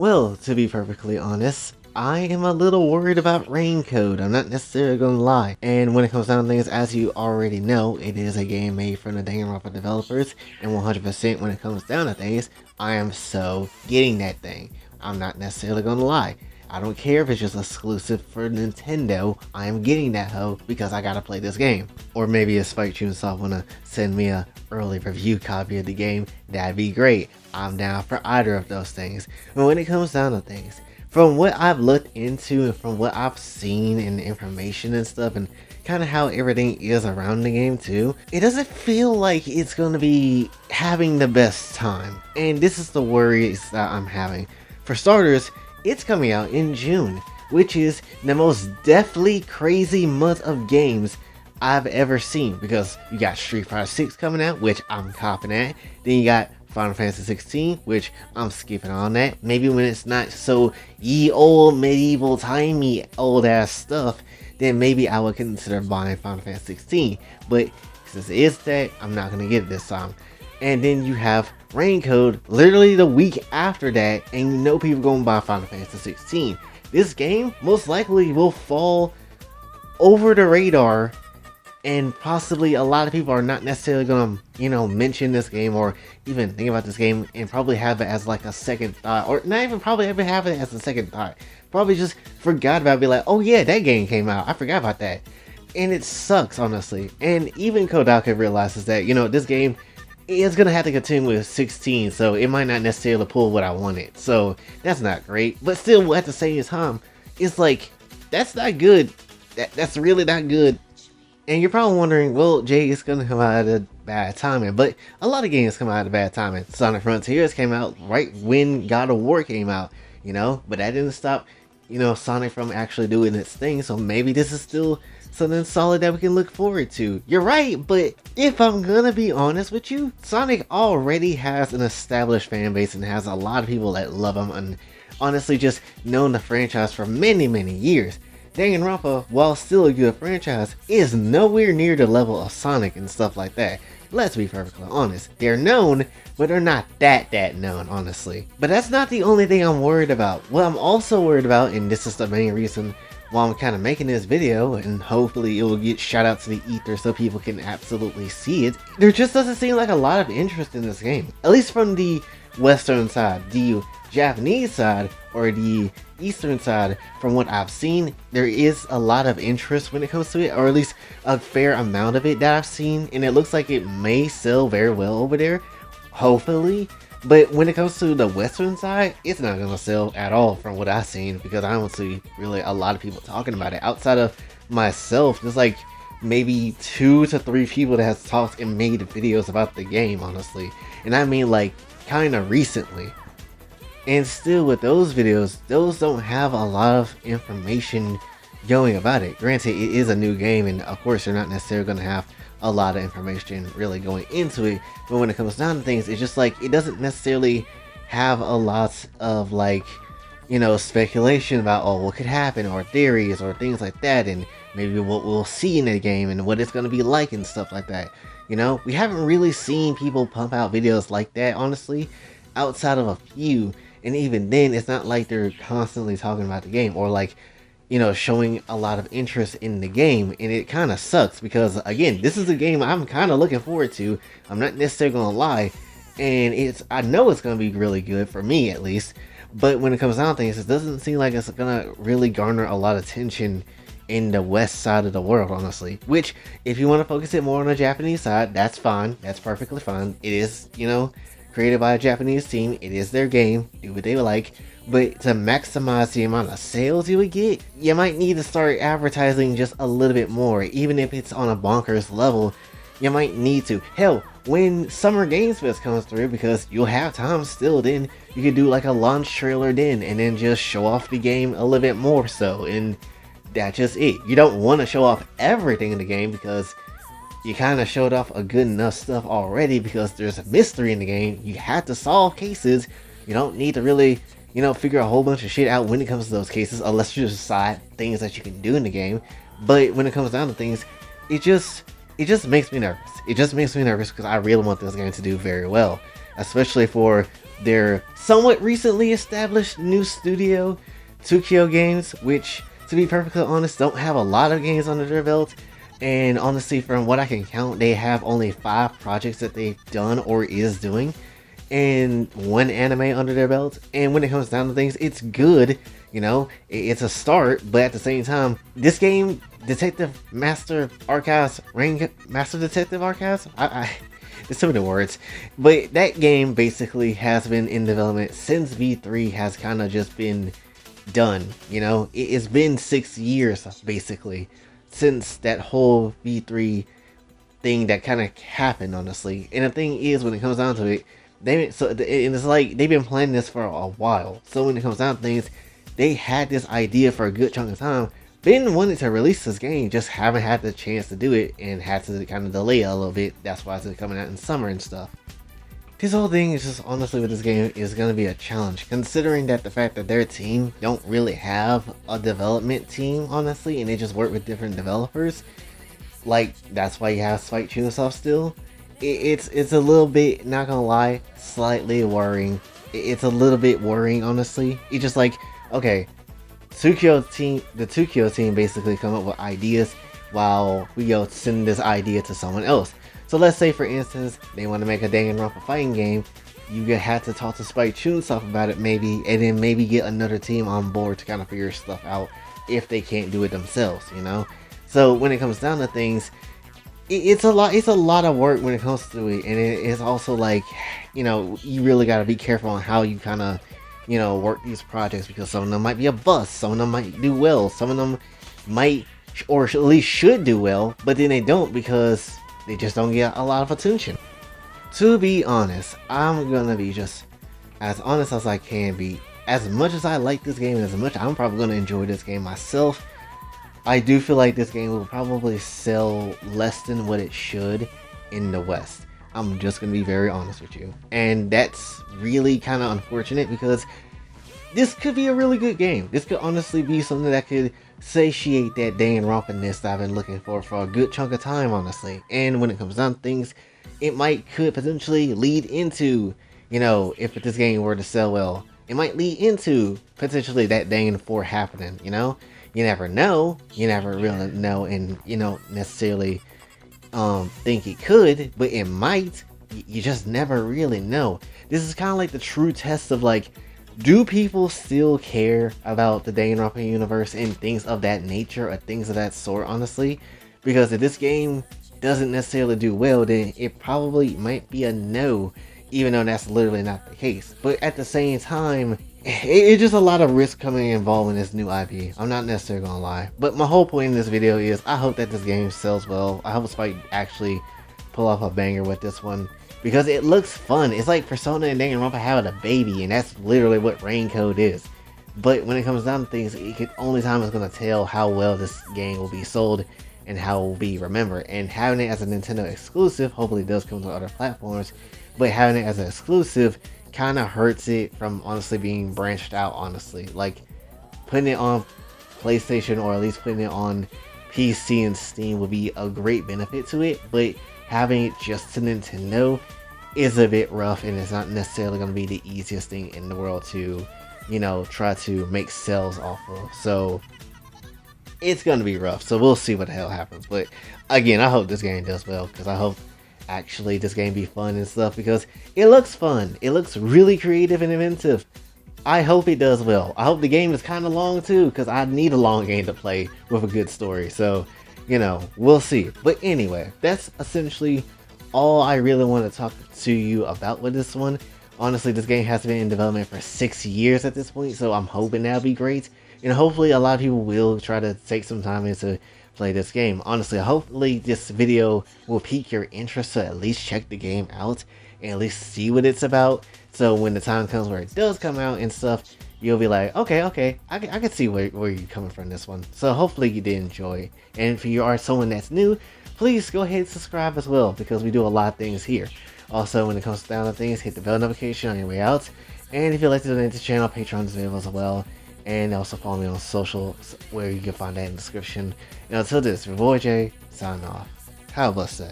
Well, to be perfectly honest, I am a little worried about RainCode. I'm not necessarily going to lie. And when it comes down to things, as you already know, it is a game made from the Danganronpa developers. And 100% when it comes down to things, I am so getting that thing. I'm not necessarily going to lie. I don't care if it's just exclusive for Nintendo. I am getting that hoe because I gotta play this game. Or maybe if Spike Chunsoft wanna send me a early review copy of the game, that'd be great. I'm down for either of those things. But when it comes down to things, from what I've looked into and from what I've seen in information and stuff and kind of how everything is around the game too, it doesn't feel like it's going to be having the best time. And this is the worries that I'm having. For starters, it's coming out in June, which is the most deathly crazy month of games I've ever seen, because you got Street Fighter 6 coming out, which I'm copping at. Then you got Final Fantasy 16, which I'm skipping on that. Maybe when it's not so ye old medieval timey old ass stuff, then maybe I would consider buying Final Fantasy 16. But since it is that, I'm not gonna get it this time. And then you have RainCode literally the week after that, and you know people gonna buy Final Fantasy 16. This game most likely will fall over the radar, and possibly a lot of people are not necessarily gonna, mention this game or even think about this game and probably have it as like a second thought, or not even probably ever have it as a second thought. Probably just forgot about it, be like, oh yeah, that game came out, I forgot about that. And it sucks, honestly. And even Kodaka realizes that, this game is gonna have to continue with 16, so it might not necessarily pull what I wanted. So that's not great, but still at the same time, it's like, that's not good. That's really not good. And you're probably wondering, well, Jay, it's gonna come out at a bad timing, but a lot of games come out at a bad timing. Sonic Frontiers came out right when God of War came out, but that didn't stop, Sonic from actually doing its thing. So maybe this is still something solid that we can look forward to. You're right, but if I'm gonna be honest with you, Sonic already has an established fan base and has a lot of people that love him and honestly just known the franchise for many, many years. Danganronpa, while still a good franchise, is nowhere near the level of Sonic and stuff like that. Let's be perfectly honest. They're known, but they're not that known, honestly. But that's not the only thing I'm worried about. What I'm also worried about, and this is the main reason why I'm kind of making this video, and hopefully it will get shot out to the ether so people can absolutely see it, there just doesn't seem like a lot of interest in this game. At least from the Western side. The Japanese side or the Eastern side, from what I've seen, there is a lot of interest when it comes to it, or at least a fair amount of it that I've seen, and it looks like it may sell very well over there, hopefully. But when it comes to the Western side, it's not gonna sell at all from what I've seen, because I don't see really a lot of people talking about it. Outside of myself, there's like maybe 2 to 3 people that has talked and made videos about the game, honestly. And I mean like kind of recently. And still with those videos, those don't have a lot of information going about it. Granted, it is a new game, and of course you're not necessarily going to have a lot of information really going into it, but when it comes down to things, it's just like it doesn't necessarily have a lot of like, speculation about, oh, what could happen, or theories or things like that, and maybe what we'll see in the game and what it's going to be like and stuff like that. We haven't really seen people pump out videos like that, honestly, outside of a few. And even then, it's not like they're constantly talking about the game or like, showing a lot of interest in the game. And it kind of sucks because, again, this is a game I'm kind of looking forward to. I'm not necessarily going to lie. And I know it's going to be really good for me, at least. But when it comes down to things, it doesn't seem like it's going to really garner a lot of attention in the west side of the world, honestly. Which, if you want to focus it more on the Japanese side, that's fine. That's perfectly fine. It is, created by a Japanese team. It is their game. Do what they like. But to maximize the amount of sales you would get, you might need to start advertising just a little bit more. Even if it's on a bonkers level, you might need to. Hell, when Summer Games Fest comes through, because you'll have time still, then you could do like a launch trailer then, and then just show off the game a little bit more so. And that's just it. You don't want to show off everything in the game because you kind of showed off a good enough stuff already, because there's a mystery in the game. You have to solve cases. You don't need to really, figure a whole bunch of shit out when it comes to those cases, unless you decide things that you can do in the game. But when it comes down to things, it just makes me nervous. It just makes me nervous because I really want this game to do very well. especially for their somewhat recently established new studio, Tokyo Games, which, to be perfectly honest, don't have a lot of games under their belt. And honestly, from what I can count, they have only 5 projects that they've done or is doing, and 1 anime under their belt. And when it comes down to things, it's good. You know, it's a start, but at the same time, this game, Detective Master Archives, Master Detective Archives, it's so many words, but that game basically has been in development since V3 has kind of just been done. You know, it's been 6 years basically since that whole V3 thing that kind of happened, honestly. And the thing is, when it comes down to it, it's like they've been planning this for a while. So when it comes down to things, they had this idea for a good chunk of time. Been wanting to release this game, just haven't had the chance to do it and had to kind of delay it a little bit. That's why it's coming out in summer and stuff. This whole thing is just, honestly, with this game is going to be a challenge, considering that the fact that their team don't really have a development team, honestly, and they just work with different developers. Like, that's why you have Spike Chunsoft still. It's a little bit, not gonna lie, slightly worrying. It's a little bit worrying, honestly. It's just like, okay, the Tokyo team basically come up with ideas while we go send this idea to someone else. So let's say, for instance, they want to make a Danganronpa fighting game. You have to talk to Spike Chunsoft about it, maybe, and then maybe get another team on board to kind of figure stuff out if they can't do it themselves, you know? So when it comes down to things, it's a lot of work when it comes to it, and it's also like, you know, you really got to be careful on how you kind of, you know, work these projects, because some of them might be a bust, some of them might do well, some of them might, or at least should do well, but then they don't because they just don't get a lot of attention. To be honest, I'm gonna be just as honest as I can be. As much as I like this game and as much I'm probably gonna enjoy this game myself, I do feel like this game will probably sell less than what it should in the West. I'm just gonna be very honest with you. And that's really kind of unfortunate, because this could be a really good game. This could honestly be something that could satiate that Danganronpa-ness that I've been looking for a good chunk of time, honestly. And when it comes down to things, it could potentially lead into, you know, if this game were to sell well, it might lead into potentially that Dangan 4 happening, you know? You never know. You never really know, and you don't necessarily think it could, but it might. You just never really know. This is kind of like the true test of, like, do people still care about the Danganronpa universe and things of that nature, or things of that sort, honestly? Because if this game doesn't necessarily do well, then it probably might be a no, even though that's literally not the case. But at the same time, it's just a lot of risk coming involved in this new IP. I'm not necessarily gonna lie. But my whole point in this video is, I hope that this game sells well. I hope Spike actually pull off a banger with this one, because it looks fun. It's like Persona and Danganronpa having a baby, and that's literally what RainCode is. But when it comes down to things, only time is gonna tell how well this game will be sold and how it will be remembered. And having it as a Nintendo exclusive, hopefully it does come to other platforms, but having it as an exclusive kind of hurts it from honestly being branched out, honestly. Like, putting it on PlayStation, or at least putting it on PC and Steam, would be a great benefit to it, but having it just to Nintendo is a bit rough, and it's not necessarily going to be the easiest thing in the world to, you know, try to make sales off of. So it's going to be rough, so we'll see what the hell happens. But again, I hope this game does well, because I hope actually this game be fun and stuff, because it looks fun. It looks really creative and inventive. I hope it does well. I hope the game is kind of long too, because I need a long game to play with a good story. So, you know, we'll see. But anyway, that's essentially all I really want to talk to you about with this one. Honestly, this game has been in development for 6 years at this point, so I'm hoping that'll be great. And hopefully a lot of people will try to take some time into play this game. Honestly, hopefully this video will pique your interest to at least check the game out and at least see what it's about, so when the time comes where it does come out and stuff, you'll be like, okay, I can see where you're coming from this one. So hopefully you did enjoy. And if you are someone that's new, please go ahead and subscribe as well, because we do a lot of things here. Also, when it comes down to things, hit the bell notification on your way out. And if you'd like to donate to the channel, Patreon is available as well. And also follow me on social, where you can find that in the description. And until this, your boy Jay, signing off. Have a blessed day.